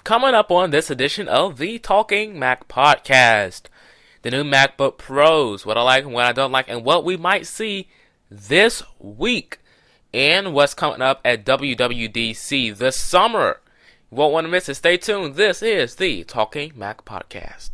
coming up on this edition of the Talking Mac Podcast. The new MacBook Pros, what I like and what I don't like, and what we might see this week, and what's coming up at WWDC this summer. You won't want to miss it. Stay tuned. This is the Talking Mac Podcast.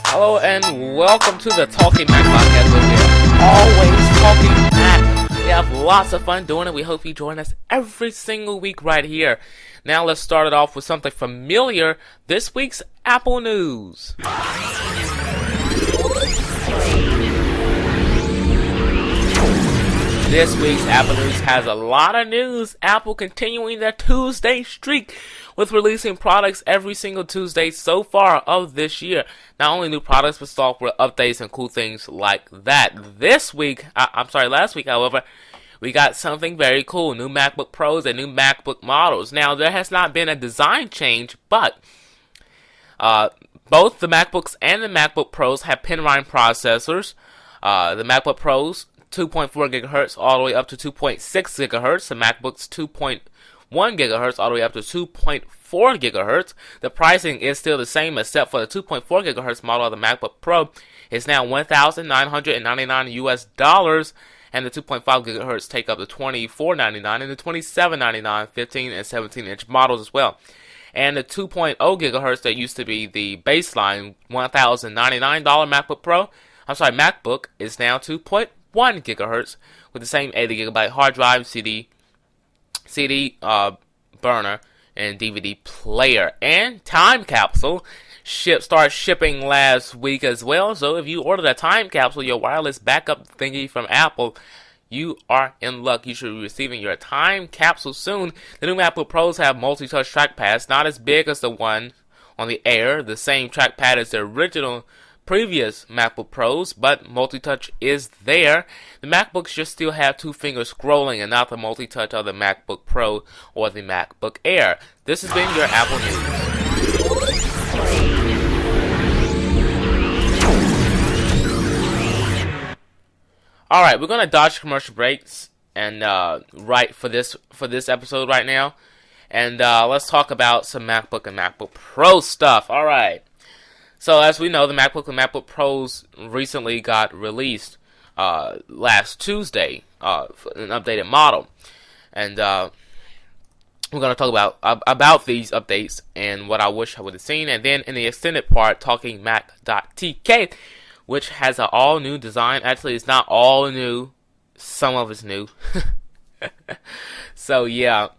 Hello and welcome to the Talking Mac Podcast, where we're always talking Mac. We have lots of fun doing it. We hope you join us every single week right here. Now let's start it off with something familiar. This week's Apple News. This week's Apple News has a lot of news. Apple continuing their Tuesday streak with releasing products every single Tuesday so far of this year. Not only new products, but software updates and cool things like that. Last week, however, we got something very cool. New MacBook Pros and new MacBook models. Now, there has not been a design change, but both the MacBooks and the MacBook Pros have Penrine processors. The MacBook Pros, 2.4 gigahertz all the way up to 2.6 gigahertz. The MacBooks 2.1 gigahertz all the way up to 2.4 gigahertz. The pricing is still the same except for the 2.4 gigahertz model of the MacBook Pro is now $1,999 US dollars, and the 2.5 gigahertz take up the $2,499 and the $2,799 15 and 17 inch models as well. And the 2.0 gigahertz that used to be the baseline $1,099 MacBook is now 2.1 gigahertz with the same 80 gigabyte hard drive, CD burner, and DVD player. And time capsule started shipping last week as well. So if you order that time capsule, your wireless backup thingy from Apple, you are in luck. You should be receiving your time capsule soon. The new MacBook Pros have multi-touch trackpads, not as big as the one on the Air, the same trackpad as the original previous MacBook Pros, but multi-touch is there. The MacBooks just still have two-finger scrolling and not the multi-touch of the MacBook Pro or the MacBook Air. This has been your Apple News. Alright, we're going to dodge commercial breaks and for this episode right now. And let's talk about some MacBook and MacBook Pro stuff. Alright. So, as we know, the MacBook and MacBook Pros recently got released last Tuesday, an updated model. And we're going to talk about these updates and what I wish I would have seen. And then in the extended part, talking Mac.tk, which has an all-new design. Actually, it's not all new. Some of it's new. So, yeah,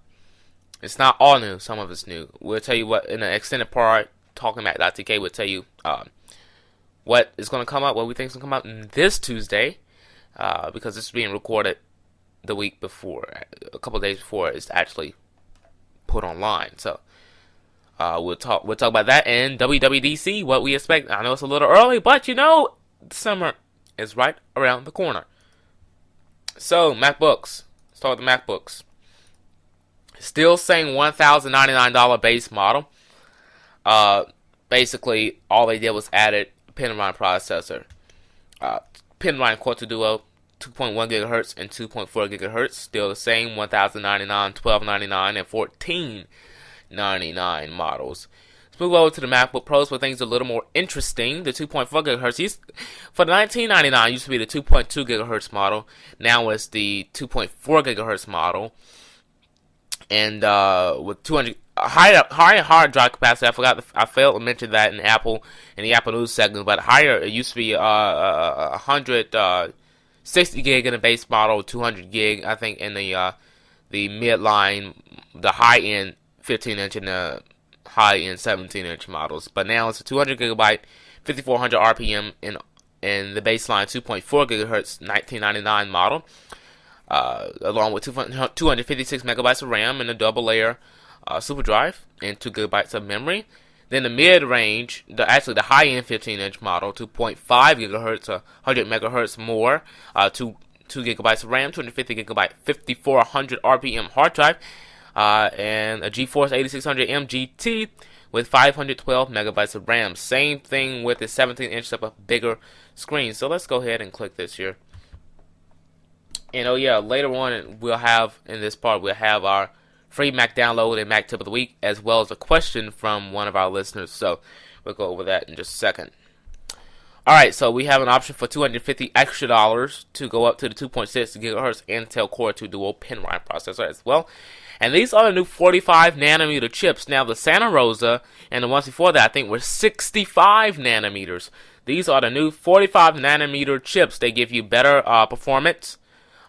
it's not all new. Some of it's new. We'll tell you what in the extended part. Talking Mac.tk will tell you what is going to come out, what we think is going to come out this Tuesday, because this is being recorded the week before, a couple of days before it's actually put online. So we'll talk about that and WWDC, what we expect. I know it's a little early, but summer is right around the corner. So MacBooks, let's talk about the MacBooks. Still saying $1,099 base model. Basically, all they did was added Penrine processor. Penrine Quad-2 Duo, 2.1 gigahertz and 2.4 gigahertz, still the same, $1,099, $1,299, and $1,499 models. Let's move over to the MacBook Pros where things are a little more interesting. The 2.4 gigahertz, for the $1,999, used to be the 2.2 gigahertz model. Now it's the 2.4 gigahertz model. And with 200 higher hard drive capacity. I failed to mention that in the Apple News segment, but higher. It used to be 160 gig in the base model, 200 gig I think in the midline, the high end 15 inch and the high end 17 inch models. But now it's a 200 gigabyte, 5400 RPM in the baseline 2.4 gigahertz 1999 model. Along with 256 megabytes of RAM and a double layer super drive and 2 gigabytes of memory. Then the mid-range, actually the high-end 15-inch model, 2.5 gigahertz, 100 megahertz more, 2 gigabytes of RAM, 250 gigabyte, 5400 RPM hard drive, and a GeForce 8600M GT with 512 megabytes of RAM. Same thing with the 17-inch of a bigger screen. So let's go ahead and click this here. And oh yeah, later on we'll have, in this part, we'll have our free Mac download and Mac tip of the week, as well as a question from one of our listeners. So we'll go over that in just a second. Alright, so we have an option for $250 extra to go up to the 2.6 gigahertz Intel Core 2 Dual Penrite processor as well. And these are the new 45 nanometer chips. Now the Santa Rosa and the ones before that I think were 65 nanometers. These are the new 45 nanometer chips. They give you better performance.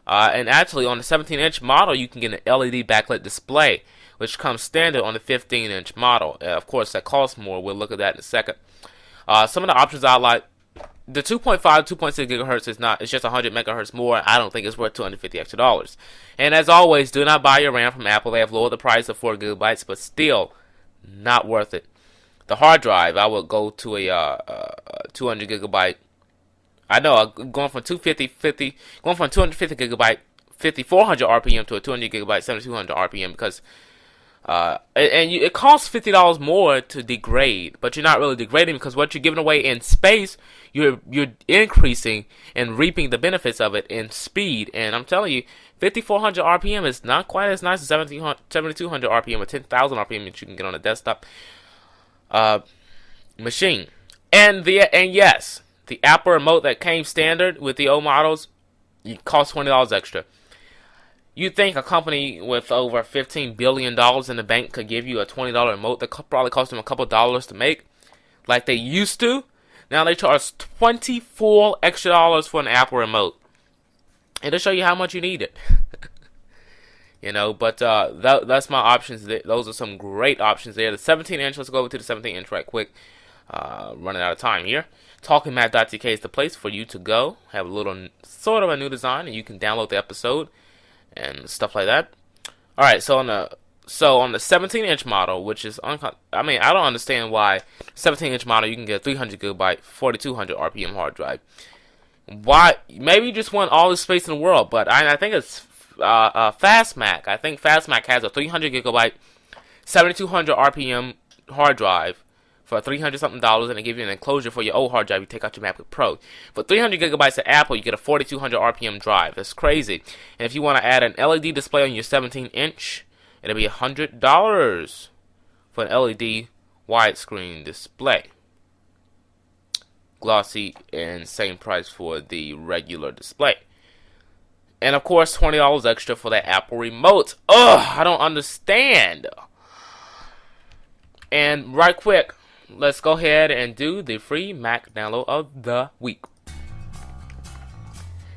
And actually on the 17-inch model you can get an LED backlit display, which comes standard on the 15-inch model. Of course that costs more. We'll look at that in a second. Some of the options I like. The 2.5, 2.6 gigahertz is not, it's just 100 megahertz more. I don't think it's worth $250 extra. And as always, do not buy your RAM from Apple. They have lowered the price of 4 gigabytes, but still not worth it. The hard drive, I would go to a 200 gigabyte. I know, going from 250 gigabyte, 5400 RPM to a 200 gigabyte, 7200 RPM, because it costs $50 more to degrade, but you're not really degrading, because what you're giving away in space, you're increasing and reaping the benefits of it in speed. And I'm telling you, 5400 RPM is not quite as nice as 7200 RPM or 10,000 RPM that you can get on a desktop machine. And yes, the Apple remote that came standard with the old models, it costs $20 extra. You'd think a company with over $15 billion in the bank could give you a $20 remote that probably cost them a couple dollars to make, like they used to. Now they charge $24 extra for an Apple remote. It'll show you how much you need it. You know, but that's my options. Those are some great options there. The 17-inch, let's go over to the 17-inch right quick. Running out of time here. TalkingMac.tk is the place for you to go. Have a little, sort of a new design, and you can download the episode and stuff like that. Alright, so on the 17-inch model, which is, I don't understand why 17-inch model you can get a 300 gigabyte, 4200 RPM hard drive. Why? Maybe you just want all the space in the world, but I think it's FastMac. I think FastMac has a 300 gigabyte, 7200 RPM hard drive for $300 something, and they give you an enclosure for your old hard drive. You take out your Macbook Pro. For 300 gigabytes of Apple, you get a 4200 RPM drive. That's crazy. And if you want to add an LED display on your 17-inch, it'll be $100 for an LED widescreen display. Glossy, and same price for the regular display. And of course, $20 extra for that Apple remote. Ugh, I don't understand. And right quick, let's go ahead and do the free Mac download of the week.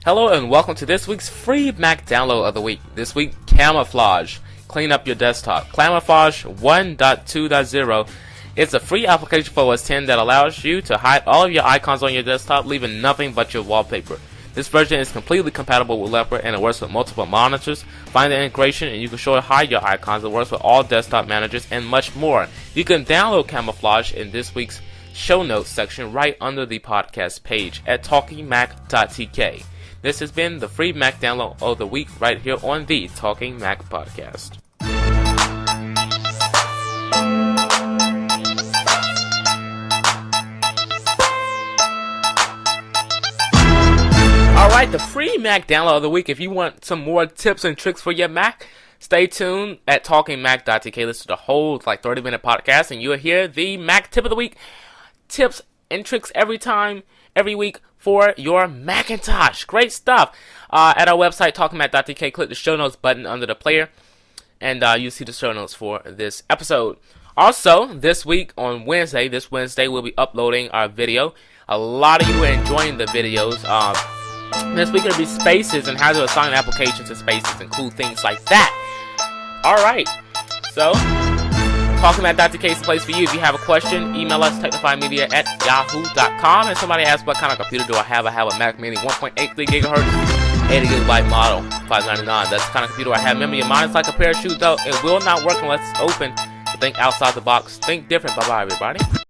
Hello and welcome to this week's free Mac download of the week. This week, Camouflage. Clean up your desktop. Camouflage 1.2.0. It's a free application for OS X that allows you to hide all of your icons on your desktop, leaving nothing but your wallpaper. This version is completely compatible with Leopard, and it works with multiple monitors. Find the integration and you can show or hide your icons. It works with all desktop managers and much more. You can download Camouflage in this week's show notes section right under the podcast page at TalkingMac.tk. This has been the free Mac download of the week right here on the Talking Mac podcast. Alright, the free Mac download of the week. If you want some more tips and tricks for your Mac, stay tuned at TalkingMac.tk. Listen to the whole 30-minute podcast, and you'll hear the Mac tip of the week. Tips and tricks every week for your Macintosh. Great stuff. At our website, TalkingMac.tk, click the show notes button under the player, and you'll see the show notes for this episode. Also, this Wednesday, we'll be uploading our video. A lot of you are enjoying the videos. This week it'll be spaces and how to assign applications to spaces and cool things like that. Alright, so TalkingMac.tk is the place for you. If you have a question, email us, technifymedia@yahoo.com. And somebody asked, what kind of computer do I have? I have a Mac Mini 1.83 gigahertz, 80 gigabyte model, $599. That's the kind of computer I have. Remember, your mind is like a parachute, though. It will not work unless it's open. The Think outside the box. Think different. Bye bye, everybody.